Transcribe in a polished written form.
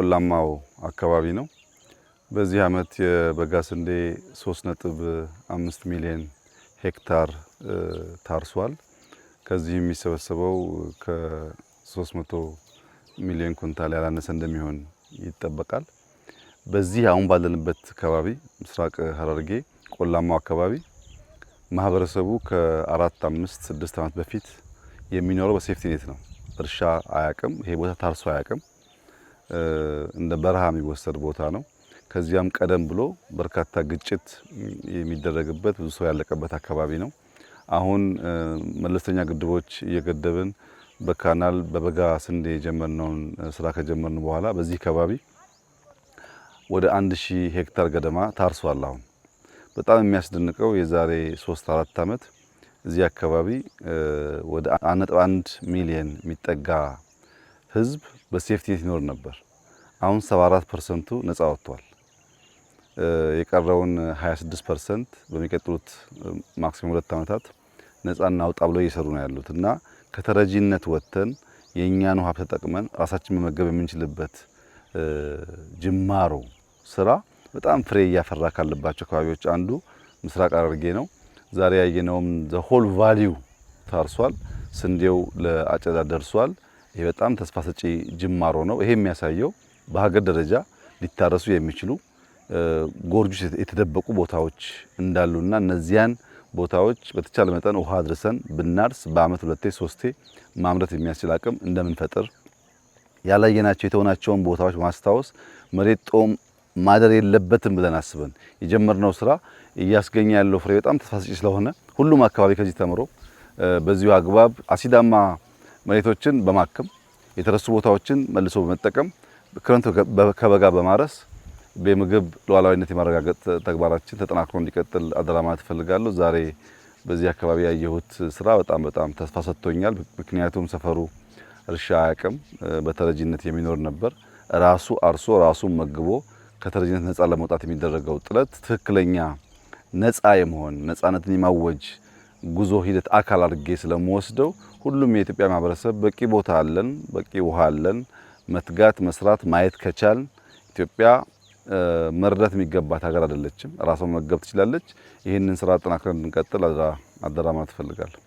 ቆላማው አካባቢ ነው። በዚህ ዓመት የበጋ ስንዴ 3.5 ሚሊዮን ሄክታር ታርሷል። ከዚህ የሚሰበሰበው ከ300 ሚሊዮን ኩንታል ያላነሰ እንደሚሆን ይጠበቃል። በዚህ አሁን ባለንበት አካባቢ ምስራቅ ሐረርጌ ቆላማው አካባቢ ማህበረሰቡ ከ4፣ 5፣ 6 ዓመት በፊት የሚኖረው በሴፍቲ ኔት ነው። እርሻ አያቅም። ይሄ ቦታ ታርሶ አያቅም። እንደ በረሃ የሚወሰድ ቦታ ነው። ከዚያም ቀደም ብሎ በርካታ ግጭት የሚደረግበት ብዙ ሰው ያለቀበት አካባቢ ነው። አሁን መለስተኛ ግድቦች እየገደብን በካናል በበጋ ስንዴ የጀመርነውን ስራ ከጀመርን በኋላ በዚህ አካባቢ ወደ 1000 ሄክታር ገደማ ታርሷል። አሁን በጣም የሚያስደንቀው የዛሬ 3-4 ዓመት እዚህ አካባቢ ወደ 1.1 ሚሊዮን የሚጠጋ ህዝብ በሴፍቲ ኔት ይኖር ነበር። አሁን 74% ነፃ ወጥቷል። የቀረውን 26% በሚቀጥሉት ማክሲመም 2 ዓመታት ነፃ እናውጣ ብለው እየሰሩ ነው ያሉት እና ከተረጂነት ወጥተን የኛን ሀብት ተጠቅመን ራሳችን መመገብ የምንችልበት ጅማሮ ስራ በጣም ፍሬ እያፈራ ካለባቸው አካባቢዎች አንዱ ምስራቅ ሐረርጌ ነው። ዛሬ ያየነውም ዘ ሆል ቫልዩ ታርሷል። ስንዴው ለአጨዳ ደርሷል። ይሄ በጣም ተስፋ ሰጪ ጅማሮ ነው። ይሄ የሚያሳየው በሀገር ደረጃ ሊታረሱ የሚችሉ ጎርጆች የተደበቁ ቦታዎች እንዳሉና እነዚያን ቦታዎች በተቻለ መጠን ውሃ አድርሰን ብናርስ በአመት 2-3 ማምረት የሚያስችል አቅም እንደምንፈጥር ያላየናቸው የተሆናቸውን ቦታዎች ማስታወስ መሬት ጦም ማደር የለበትም ብለን አስበን የጀመርነው ስራ እያስገኘ ያለው ፍሬ በጣም ተስፋ ሰጪ ስለሆነ ሁሉም አካባቢ ከዚህ ተምሮ በዚሁ አግባብ አሲዳማ መሬቶችን በማከም የተረሱ ቦታዎችን መልሶ በመጠቀም ክረምት ከበጋ በማረስ በምግብ ሉዓላዊነት የማረጋገጥ ተግባራችን ተጠናክሮ እንዲቀጥል አደራ ማለት እፈልጋለሁ። ዛሬ በዚህ አካባቢ ያየሁት ስራ በጣም ተስፋ ሰጥቶኛል። ምክንያቱም ሰፈሩ እርሻ አያቅም፣ በተረጂነት የሚኖር ነበር። ራሱ አርሶ ራሱ መግቦ ከተረጂነት ነፃ ለመውጣት የሚደረገው ጥረት ትክክለኛ ነፃ የመሆን ነፃነትን የማወጅ ጉዞ ሂደት አካል አድርጌ ስለምወስደው ሁሉም የኢትዮጵያ ማህበረሰብ በቂ ቦታ አለን፣ በቂ ውሃ አለን። መትጋት መስራት ማየት ከቻል ኢትዮጵያ መርዳት የሚገባት ሀገር አይደለችም። ራሷን መገብ ትችላለች። ይህንን ስራ አጠናክረን እንድንቀጥል አደራ ማለት እፈልጋለሁ።